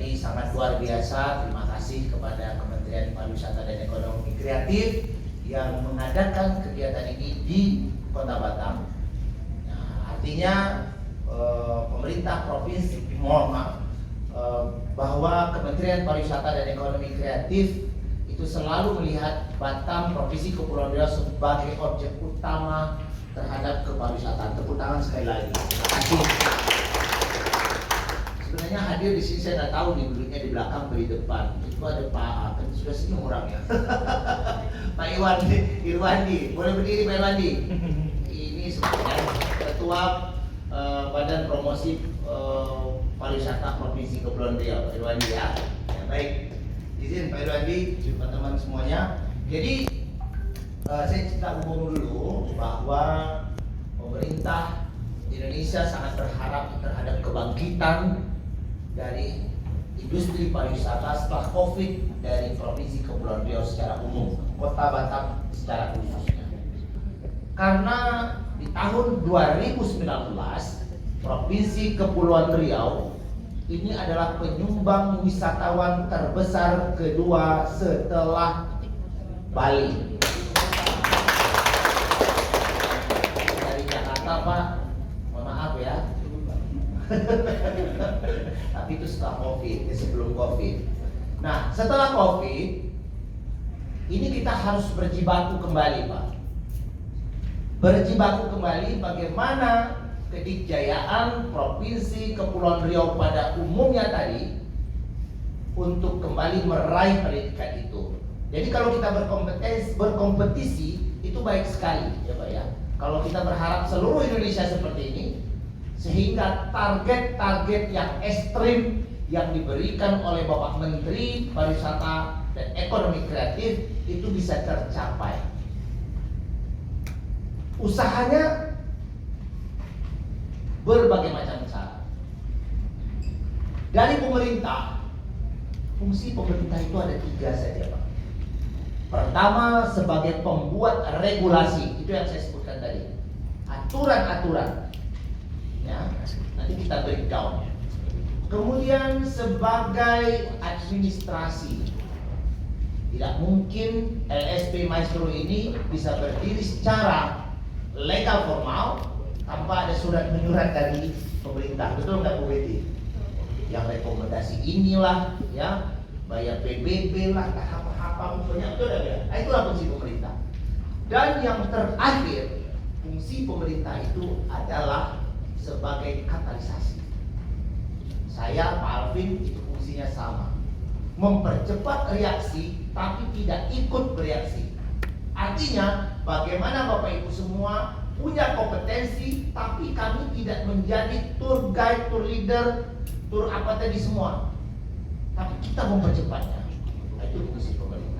Jadi sangat luar biasa, terima kasih kepada Kementerian Pariwisata dan Ekonomi Kreatif yang mengadakan kegiatan ini di Kota Batam. Nah, artinya pemerintah provinsi, mohon maaf, bahwa Kementerian Pariwisata dan Ekonomi Kreatif itu selalu melihat Batam, Provinsi Kepulauan Riau sebagai objek utama terhadap kepariwisataan. Tepuk tangan sekali lagi. Terima kasih. Sebenarnya hadir di sini saya nggak tahu nih, duduknya di belakang atau di depan. Itu ada Pak, kan sudah senyum orangnya. Pak Irwandi, boleh berdiri Pak Irwandi. Ini sebenarnya Ketua Badan Promosi Pariwisata Provinsi Kepulauan Riau, Pak Irwandi ya. Ya baik, izin Pak Irwandi, teman-teman semuanya. Jadi saya cerita umum dulu bahwa pemerintah Indonesia sangat berharap terhadap kebangkitan dari industri pariwisata setelah COVID dari Provinsi Kepulauan Riau secara umum, Kota Batam secara khususnya. Karena di tahun 2019 Provinsi Kepulauan Riau ini adalah penyumbang wisatawan terbesar kedua setelah Bali. Dari Jakarta Pak, mohon maaf ya. Tapi itu setelah COVID, sebelum COVID. Nah, setelah COVID, ini kita harus berjibaku kembali Pak. Berjibaku kembali bagaimana kedikjayaan Provinsi Kepulauan Riau pada umumnya tadi untuk kembali meraih predikat itu. Jadi kalau kita berkompetisi itu baik sekali ya Pak ya. Kalau kita berharap seluruh Indonesia seperti ini, sehingga target-target yang ekstrim yang diberikan oleh Bapak Menteri Pariwisata dan Ekonomi Kreatif itu bisa tercapai. Usahanya berbagai macam cara. Dari pemerintah, fungsi pemerintah itu ada 3 saja Pak. Pertama, sebagai pembuat regulasi, itu yang saya sebutkan tadi, aturan-aturan ya, nanti kita breakdown. Kemudian sebagai administrasi, tidak mungkin LSP Maestro ini bisa berdiri secara legal formal tanpa ada surat menyurat dari pemerintah. Betul nggak Bu Betty? Yang rekomendasi inilah ya, bayar PBB lah, tahap-tahap pokoknya itu ada ya. Itulah fungsi pemerintah. Dan yang terakhir, fungsi pemerintah itu adalah sebagai katalisasi. Saya Pak Alvin itu fungsinya sama, mempercepat reaksi tapi tidak ikut bereaksi. Artinya bagaimana Bapak Ibu semua punya kompetensi tapi kami tidak menjadi tour guide, tour leader, tour apa tadi semua, tapi kita mempercepatnya. Itu fungsi pemerintah.